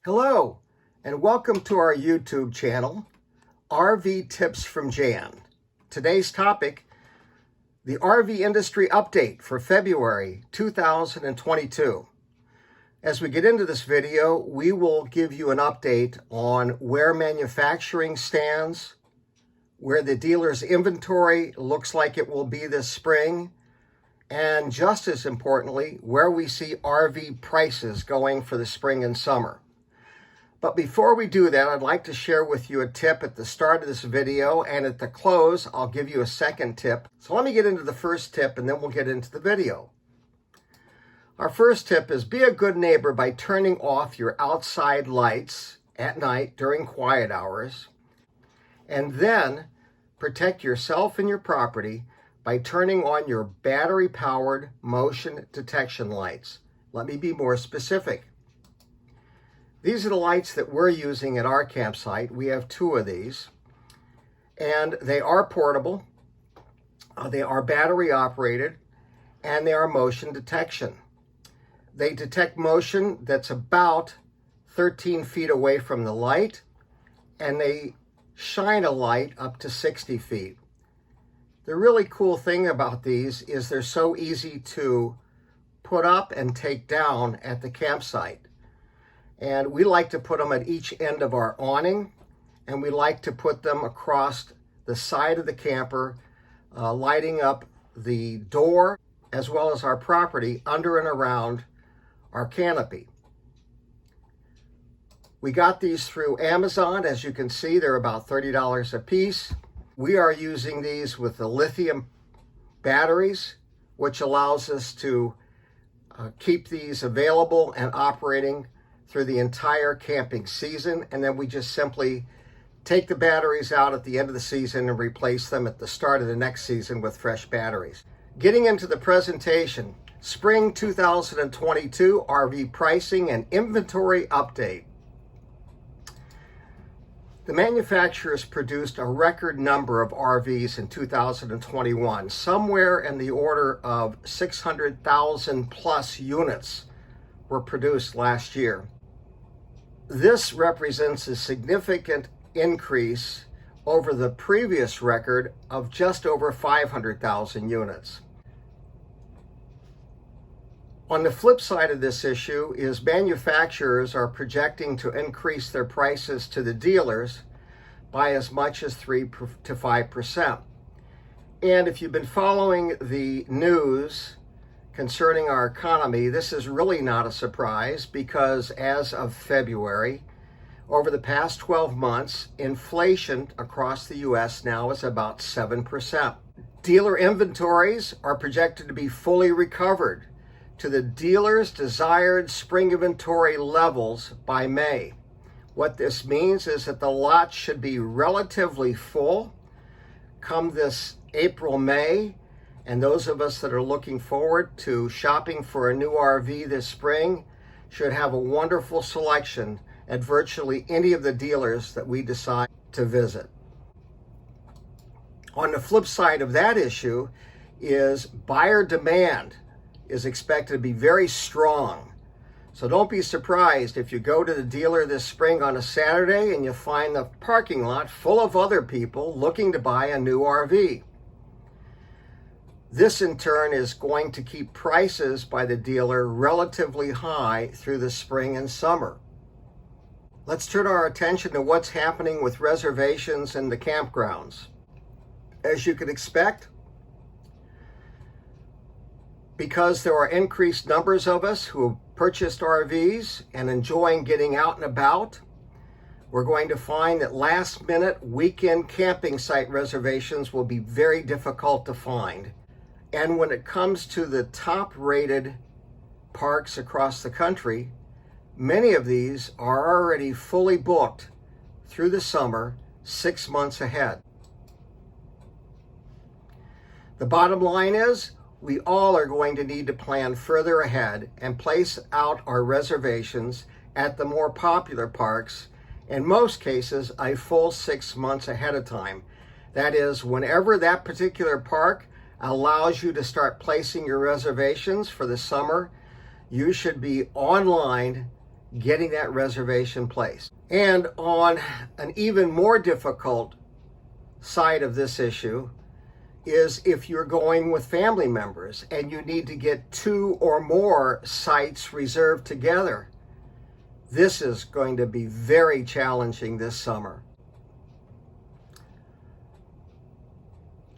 Hello, and welcome to our YouTube channel, RV Tips from Jan. Today's topic, the RV industry update for February 2022. As we get into this video, we will give you an update on where manufacturing stands, where the dealer's inventory looks like it will be this spring, and just as importantly, where we see RV prices going for the spring and summer. But before we do that, I'd like to share with you a tip at the start of this video, and at the close, I'll give you a second tip. So let me get into the first tip, and then we'll get into the video. Our first tip is be a good neighbor by turning off your outside lights at night during quiet hours, and then protect yourself and your property by turning on your battery-powered motion detection lights. Let me be more specific. These are the lights that we're using at our campsite. We have two of these, and they are portable, they are battery operated, and they are motion detection. They detect motion that's about 13 feet away from the light, and they shine a light up to 60 feet. The really cool thing about these is they're so easy to put up and take down at the campsite. And we like to put them at each end of our awning, and we like to put them across the side of the camper, lighting up the door as well as our property under and around our canopy. We got these through Amazon. As you can see, they're about $30 a piece. We are using these with the lithium batteries, which allows us to keep these available and operating through the entire camping season, and then we just simply take the batteries out at the end of the season and replace them at the start of the next season with fresh batteries. Getting into the presentation, Spring 2022 RV pricing and inventory update. The manufacturers produced a record number of RVs in 2021, somewhere in the order of 600,000 plus units were produced last year. This represents a significant increase over the previous record of just over 500,000 units. On the flip side of this issue is manufacturers are projecting to increase their prices to the dealers by as much as 3 to 5%. And if you've been following the news concerning our economy, this is really not a surprise because as of February, over the past 12 months, inflation across the U.S. now is about 7%. Dealer inventories are projected to be fully recovered to the dealer's desired spring inventory levels by May. What this means is that the lot should be relatively full come this April, May, and those of us that are looking forward to shopping for a new RV this spring should have a wonderful selection at virtually any of the dealers that we decide to visit. On the flip side of that issue is buyer demand is expected to be very strong. So don't be surprised if you go to the dealer this spring on a Saturday and you find the parking lot full of other people looking to buy a new RV. This in turn is going to keep prices by the dealer relatively high through the spring and summer. Let's turn our attention to what's happening with reservations in the campgrounds. As you can expect, because there are increased numbers of us who have purchased RVs and enjoying getting out and about, we're going to find that last-minute weekend camping site reservations will be very difficult to find. And when it comes to the top-rated parks across the country, many of these are already fully booked through the summer, 6 months ahead. The bottom line is, we all are going to need to plan further ahead and place out our reservations at the more popular parks, in most cases, a full 6 months ahead of time. That is, whenever that particular park allows you to start placing your reservations for the summer, you should be online getting that reservation placed. And on an even more difficult side of this issue is if you're going with family members and you need to get 2 or more sites reserved together. This is going to be very challenging this summer.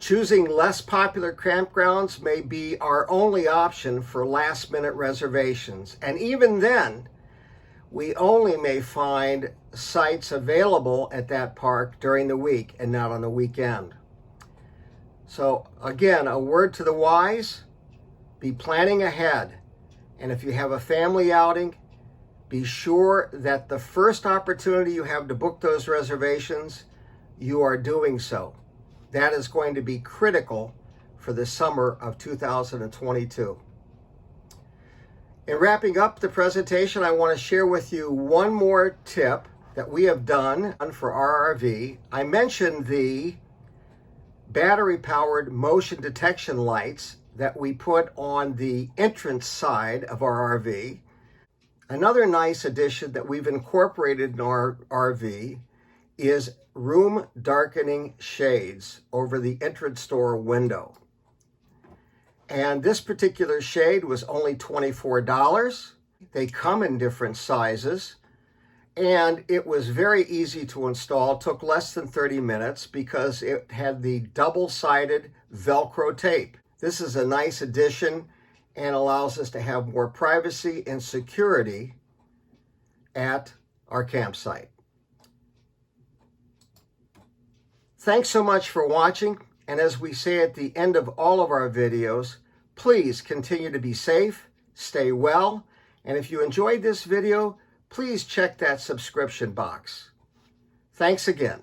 Choosing less popular campgrounds may be our only option for last-minute reservations. And even then, we only may find sites available at that park during the week and not on the weekend. So again, a word to the wise, be planning ahead. And if you have a family outing, be sure that the first opportunity you have to book those reservations, you are doing so. That is going to be critical for the summer of 2022. In wrapping up the presentation, I want to share with you one more tip that we have done for our RV. I mentioned the battery-powered motion detection lights that we put on the entrance side of our RV. Another nice addition that we've incorporated in our RV is room darkening shades over the entrance door window. And this particular shade was only $24. They come in different sizes, and it was very easy to install. It took less than 30 minutes because it had the double-sided Velcro tape. This is a nice addition and allows us to have more privacy and security at our campsite. Thanks so much for watching, and as we say at the end of all of our videos, please continue to be safe, stay well, and if you enjoyed this video, please check that subscription box. Thanks again.